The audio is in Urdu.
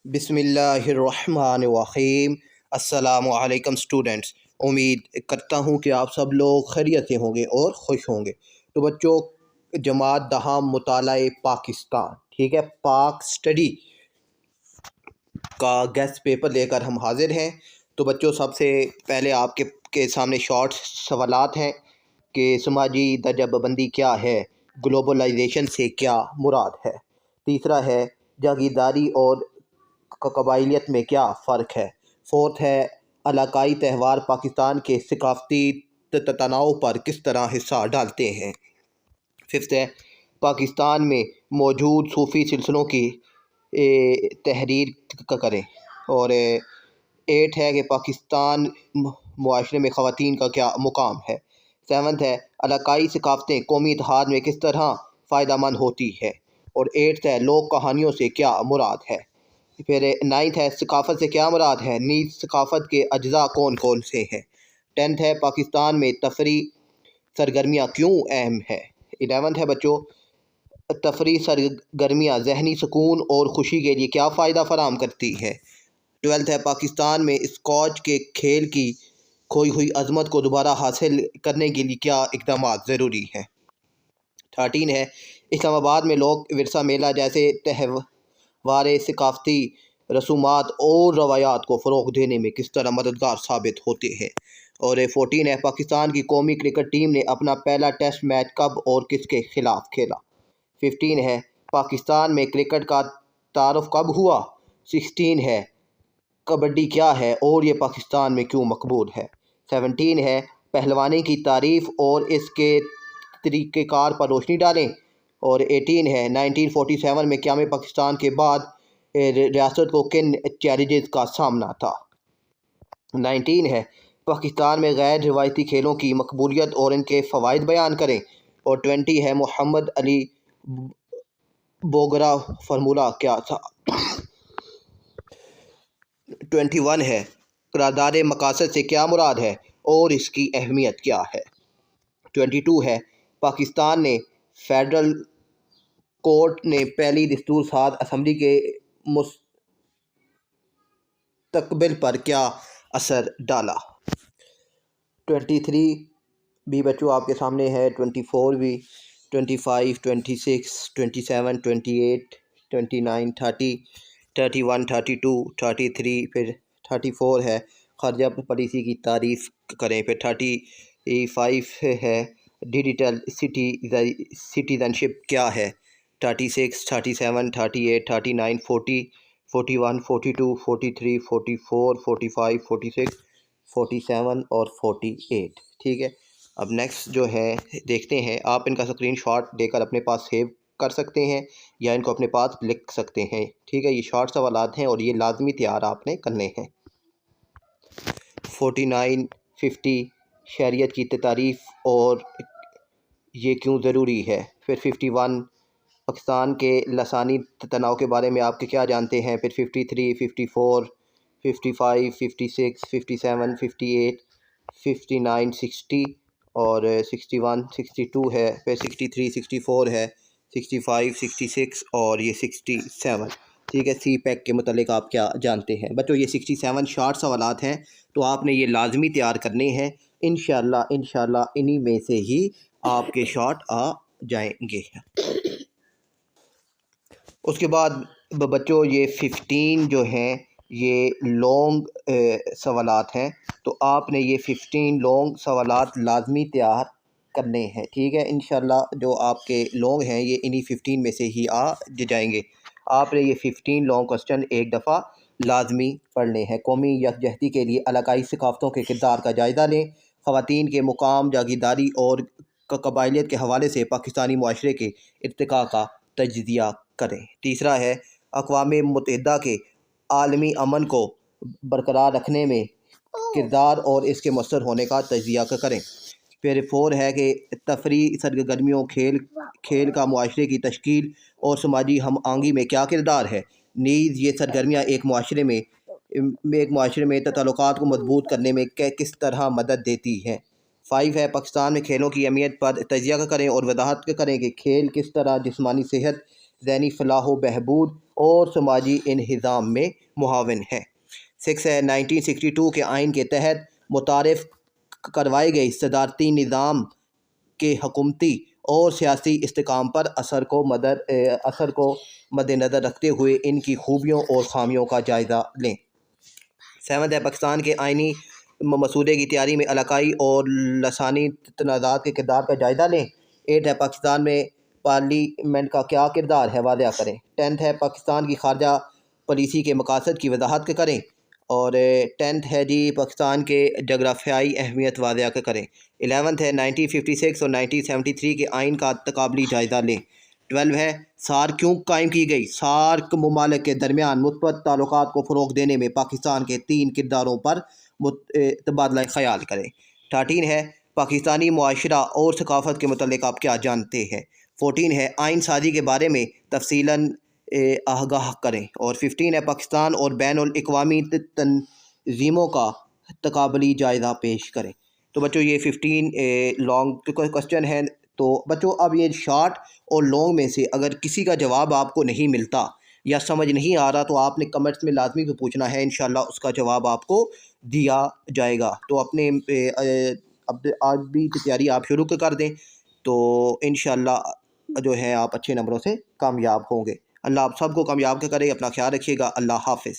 بسم اللہ الرحمن الرحیم۔ السلام علیکم اسٹوڈنٹس، امید کرتا ہوں کہ آپ سب لوگ خیریت سے ہوں گے اور خوش ہوں گے۔ تو بچوں، جماعت دہم مطالعہ پاکستان، ٹھیک ہے، پاک سٹڈی کا گیسٹ پیپر لے کر ہم حاضر ہیں۔ تو بچوں، سب سے پہلے آپ کے سامنے شارٹ سوالات ہیں کہ سماجی درجہ بندی کیا ہے، گلوبلائزیشن سے کیا مراد ہے۔ تیسرا ہے جاگیرداری اور قبائلیت میں کیا فرق ہے۔ فورتھ ہے علاقائی تہوار پاکستان کے ثقافتی تنوع پر کس طرح حصہ ڈالتے ہیں۔ ففتھ ہے پاکستان میں موجود صوفی سلسلوں کی تحریر کریں۔ اور ایٹھ ہے کہ پاکستان معاشرے میں خواتین کا کیا مقام ہے۔ سیونتھ ہے علاقائی ثقافتیں قومی اتحاد میں کس طرح فائدہ مند ہوتی ہے۔ اور ایٹتھ ہے لوک کہانیوں سے کیا مراد ہے۔ پھر نائنتھ ہے ثقافت سے کیا مراد ہے، نیز ثقافت کے اجزاء کون کون سے ہیں۔ ٹینتھ ہے پاکستان میں تفریح سرگرمیاں کیوں اہم ہے۔ 11th ہے بچوں تفریح سرگرمیاں ذہنی سکون اور خوشی کے لیے کیا فائدہ فراہم کرتی ہے۔ 12th ہے پاکستان میں اسکواش کے کھیل کی کھوئی ہوئی عظمت کو دوبارہ حاصل کرنے کے لیے کیا اقدامات ضروری ہیں۔ 13 ہے اسلام آباد میں لوک ورثہ میلہ جیسے تہوار ثقافتی رسومات اور روایات کو فروغ دینے میں کس طرح مددگار ثابت ہوتے ہیں۔ اور 14 ہے پاکستان کی قومی کرکٹ ٹیم نے اپنا پہلا ٹیسٹ میچ کب اور کس کے خلاف کھیلا۔ 15 ہے پاکستان میں کرکٹ کا تعارف کب ہوا۔ 16 ہے کبڈی کیا ہے اور یہ پاکستان میں کیوں مقبول ہے۔ 17 ہے پہلوانی کی تعریف اور اس کے طریقہ کار پر روشنی ڈالیں۔ اور 18 ہے 1947 میں قیام پاکستان کے بعد ریاست کو کن چیلنجز کا سامنا تھا۔ 19 ہے پاکستان میں غیر روایتی کھیلوں کی مقبولیت اور ان کے فوائد بیان کریں۔ اور 20 ہے محمد علی بوگرا فارمولہ کیا تھا۔ 21 ہے قرارداد مقاصد سے کیا مراد ہے اور اس کی اہمیت کیا ہے۔ 22 ہے پاکستان نے فیڈرل کورٹ نے پہلی دستور ساز اسمبلی کے مستقبل پر کیا اثر ڈالا۔ 23 بھی بچوں آپ کے سامنے ہے، 24 بھی، 25، 26، 27، 28، 29، 30، 31، 32، 33، پھر 34 ہے خارجہ پالیسی کی تعریف کریں۔ پھر 35 ہے ڈیجیٹل سٹیزن شپ کیا ہے۔ 36، 37، 38، 39، 40، 41، 42، 43، 44، 45، 46، 47 اور 48، ٹھیک ہے۔ اب نیکسٹ جو ہے دیکھتے ہیں، آپ ان کا اسکرین شاٹ لے کر اپنے پاس سیو کر سکتے ہیں یا ان کو اپنے پاس لکھ سکتے ہیں، ٹھیک ہے۔ یہ شارٹ سوالات ہیں اور یہ لازمی تیار آپ نے کرنے ہیں۔ 49، 50 شہریت کی تعریف اور یہ کیوں ضروری ہے۔ پھر 51 پاکستان کے لسانی تنوع کے بارے میں آپ کے کیا جانتے ہیں۔ پھر 53، 54، 55، 56، 57، 58، 59، 60 اور 61، 62 ہے۔ پھر 63، 64 ہے، 65، 66 اور یہ 67، ٹھیک ہے۔ سی پیک کے متعلق آپ کیا جانتے ہیں۔ بچوں یہ 67 شارٹ سوالات ہیں تو آپ نے یہ لازمی تیار کرنے ہیں، انشاءاللہ انہی میں سے ہی آپ کے شارٹ آ جائیں گے۔ اس کے بعد بچوں یہ 15 جو ہیں یہ لانگ سوالات ہیں، تو آپ نے یہ 15 لانگ سوالات لازمی تیار کرنے ہیں، ٹھیک ہے۔ انشاءاللہ جو آپ کے لانگ ہیں یہ انہی 15 میں سے ہی آ جائیں گے۔ آپ نے یہ 15 لانگ کوسچن ایک دفعہ لازمی پڑھنے ہیں۔ قومی یکجہتی کے لیے علاقائی ثقافتوں کے کردار کا جائزہ لیں۔ خواتین کے مقام، جاگیرداری اور قبائلیت کے حوالے سے پاکستانی معاشرے کے ارتقاء کا تجزیہ کریں۔ تیسرا ہے اقوام متحدہ کے عالمی امن کو برقرار رکھنے میں کردار اور اس کے مؤثر ہونے کا تجزیہ کریں۔ پھر 4 ہے کہ تفریح سرگرمیوں کھیل کا معاشرے کی تشکیل اور سماجی ہم آہنگی میں کیا کردار ہے، نیز یہ سرگرمیاں ایک معاشرے میں تعلقات کو مضبوط کرنے میں کس طرح مدد دیتی ہیں۔ 5 ہے پاکستان میں کھیلوں کی اہمیت پر تجزیہ کریں اور وضاحت کریں کہ کھیل کس طرح جسمانی صحت، ذہنی فلاح و بہبود اور سماجی انہضام میں معاون ہے۔ 6 ہے 1962 کے آئین کے تحت متعارف کروائی گئی صدارتی نظام کے حکومتی اور سیاسی استحکام پر اثر کو مد نظر رکھتے ہوئے ان کی خوبیوں اور خامیوں کا جائزہ لیں۔ 7 ہے پاکستان کے آئینی مسودے کی تیاری میں علاقائی اور لسانی تنازعات کے کردار کا جائزہ لیں۔ 8 ہے پاکستان میں پارلیمنٹ کا کیا کردار ہے واضح کریں۔ 10 ہے پاکستان کی خارجہ پالیسی کے مقاصد کی وضاحت کریں۔ اور 10 ہے جی پاکستان کے جغرافیائی اہمیت واضح کریں۔ 11 ہے 1956 اور 1973 کے آئین کا تقابلی جائزہ لیں۔ 12 ہے سارک کیوں قائم کی گئی؟ سارک ممالک کے درمیان مثبت تعلقات کو فروغ دینے میں پاکستان کے 3 کرداروں پر تبادلہ خیال کریں۔ 13 ہے پاکستانی معاشرہ اور ثقافت کے متعلق آپ کیا جانتے ہیں؟ 14 ہے آئین سازی کے بارے میں تفصیلاً آگاہ کریں۔ اور 15 ہے پاکستان اور بین الاقوامی تنظیموں کا تقابلی جائزہ پیش کریں۔ تو بچوں یہ 15 لانگ کوسچن ہیں۔ تو بچوں اب یہ شارٹ اور لانگ میں سے اگر کسی کا جواب آپ کو نہیں ملتا یا سمجھ نہیں آ رہا تو آپ نے کمنٹس میں لازمی کو پوچھنا ہے، انشاءاللہ اس کا جواب آپ کو دیا جائے گا۔ تو اپنے آج بھی تیاری آپ شروع کر دیں تو انشاءاللہ جو ہے آپ اچھے نمبروں سے کامیاب ہوں گے۔ اللہ آپ سب کو کامیاب کرے۔ اپنا خیال رکھیے گا۔ اللہ حافظ۔